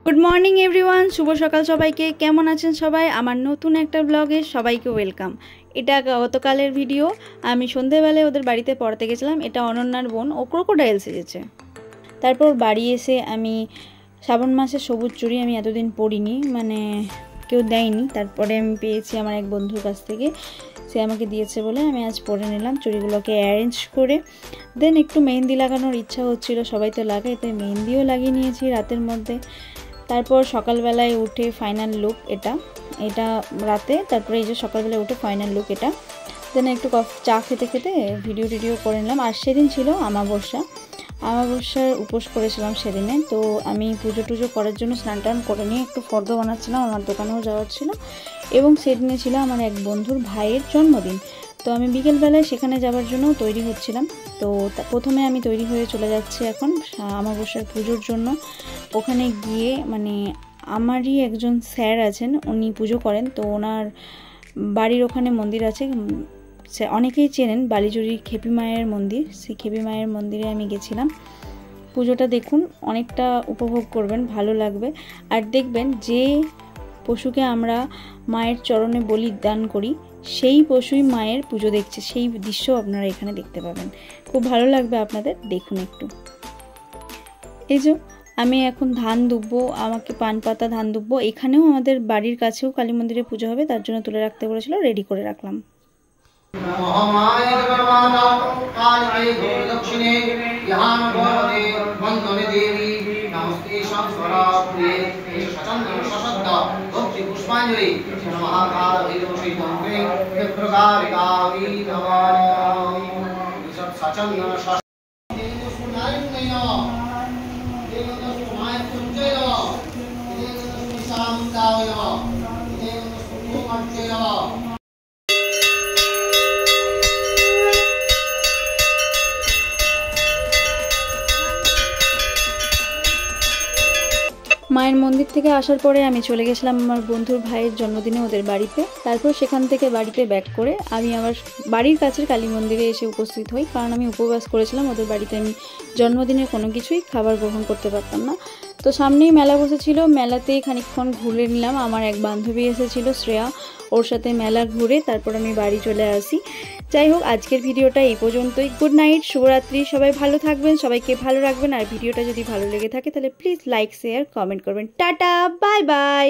Good morning everyone शुभ सकाल सबाइके केमन आছেন সবাই আমার নতুন একটা ব্লগে সবাইকে ওয়েলকাম। এটা গতকালের ভিডিও। আমি সন্ধ্যাবেলায় ওদের বাড়িতে পড়তে গেছিলাম। এটা অনন্যার বোন, ও ক্রোকোডাইল সেজেছে। তারপর বাড়ি এসে আমি শ্রাবণ মাসের সবুজ চুড়ি আমি এতদিন পরিনি, মানে কেউ দেয়নি। তারপরে আমি পেয়েছি আমার এক বন্ধুর কাছ থেকে, সে আমাকে দিয়েছে বলে আমি আজ পরে নিলাম চুড়িগুলোকে অ্যারেঞ্জ করে। দেন একটু মেহেন্দি লাগানোর ইচ্ছা হচ্ছিল, সবাই তো লাগায়, তাই মেহেন্দিও লাগিয়ে নিয়েছি রাতের মধ্যে। তারপর সকালবেলায় উঠে ফাইনাল লুক এটা রাতে, তারপরে এই যে সকালবেলায় উঠে ফাইনাল লুক এটা। দেন একটু চা খেতে খেতে ভিডিও করে নিলাম। আর সেদিন ছিল আমাবস্যার উপোস করেছিলাম সেদিনে। তো আমি পুজো টুজো করার জন্য স্নান টান করে নিয়ে একটু ফর্দ বানাচ্ছিলাম, আমার দোকানেও যাওয়ার ছিল। এবং সেদিনে ছিল আমার এক বন্ধুর ভাইয়ের জন্মদিন। তো আমি বিকেলবেলায় সেখানে যাওয়ার জন্য তৈরি হচ্ছিলাম। তো প্রথমে আমি তৈরি হয়ে চলে যাচ্ছি এখন আমাবস্যার পুজোর জন্য। ওখানে গিয়ে মানে আমারই একজন স্যার আছেন, উনি পুজো করেন। তো ওনার বাড়ির ওখানে মন্দির আছে, সে অনেকেই চেনেন, বালিজুড়ি খেপি মায়ের মন্দির। সেই খেপি মায়ের মন্দিরে আমি গেছিলাম। পুজোটা দেখুন, অনেকটা উপভোগ করবেন, ভালো লাগবে। আর দেখবেন যে পশুকে আমরা মায়ের চরণে বলিদান করি, সেই পশুই মায়ের পুজো দেখছে, সেই দৃশ্য আপনারা এখানে দেখতে পাবেন। খুব ভালো লাগবে আপনাদের, দেখুন একটু। এই যে আমি এখন ধান দুব্বো, আমাকে পান পাতা ধান দুব্বো। এখানেও আমাদের বাড়ির কাছেও কালী মন্দিরে পুজো হবে, তার জন্য তুলে রাখতে বলেছিল, রেডি করে রাখলাম। মায়ের মন্দির থেকে আসার পরে আমি চলে গেছিলাম আমার বন্ধুর ভাইয়ের জন্মদিনে ওদের বাড়িতে। তারপর সেখান থেকে বাড়িতে ব্যাক করে আমি আমার বাড়ির কাছের কালী মন্দিরে এসে উপস্থিত হই, কারণ আমি উপবাস করেছিলাম। ওদের বাড়িতে আমি জন্মদিনের কোনো কিছুই খাবার গ্রহণ করতে পারতাম না। তো সামনেই মেলা বসেছিল, মেলাতেই খানিকক্ষণ ঘুরে নিলাম। আমার এক বান্ধবী এসেছিল শ্রেয়া, ওর সাথে মেলা ঘুরে তারপর আমি বাড়ি চলে আসি। যাই হোক, আজকের ভিডিওটা এই পর্যন্তই। গুড নাইট, শুভরাত্রি, সবাই ভালো থাকবেন, সবাইকে ভালো রাখবেন। আর ভিডিওটা যদি ভালো লেগে থাকে তাহলে প্লিজ লাইক, শেয়ার, কমেন্ট করবেন। Tata, bye bye.